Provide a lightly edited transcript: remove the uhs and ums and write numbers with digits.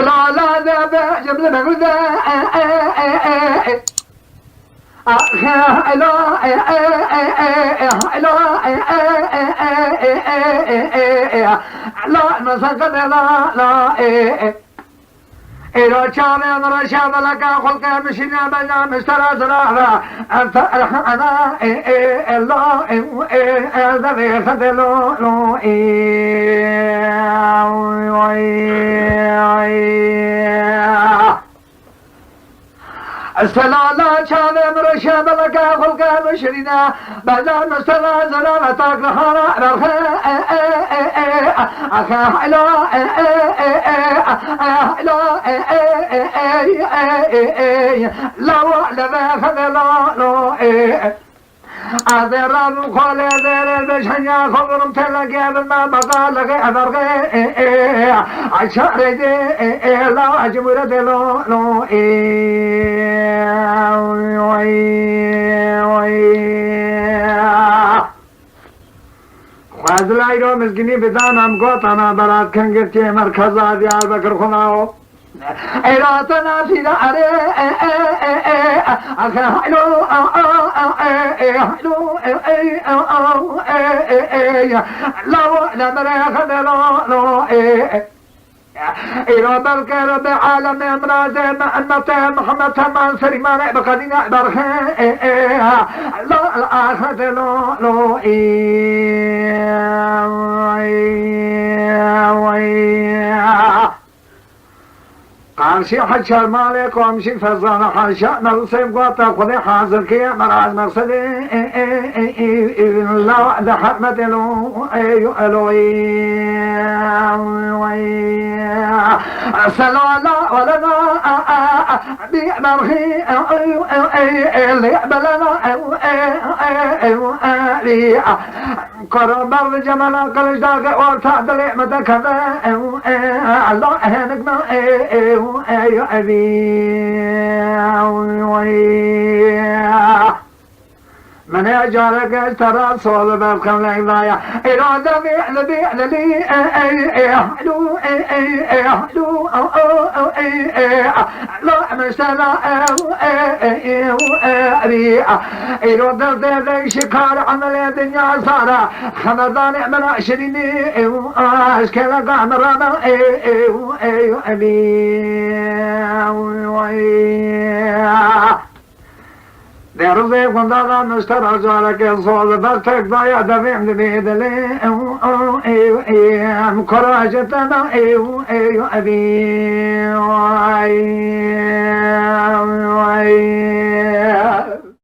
لا لا لا جبل بقول لا مسكت لا إذا كان أنا شاب لك خلق مشينا بنا مسترى زراعة أنت أنا الله ذي خدلو لو السلالة شاب مرشاب لك خلق مشينا بنا مسترى زراعة تقلها أخا لا لا خذ أذرا مخال أذر البشنيا خبرم تلاقي بالما بقى لك أذرغي عشر لا أجمر دلو خواهد لایرو مسکینی بدانم گوتانا برات کنگرچه مرکزا دیار بکر خناو ایراتنا فی داره حلو لو نمره خدلو إلى بركة بعالم أمراض مأنة محمد تمان سريمان بقدنا برخة لا الآخر لو قامشي حشر مالك وامشي فزان حشا نرسم قوتا خذي حاضر كي مراز مرسدي لا وعد حرمت له سلالا ولنا بمرخي ليقبلنا قرب الجمال قلش داك وارتعد لعمة كذا الله هنقنا أيو أبي من يجارك ترى صول بابكم لعبايا إرادة بيعل لي أحلو لا مستلا أبي إرادة ذي شكار عمل الدنيا صارا خمردان اعمل عشرين أشكالك عمرانا أبي درزي قنداغا نشتر جالك صول برتك ضايع دفع بيد لي مكراجتنا أبي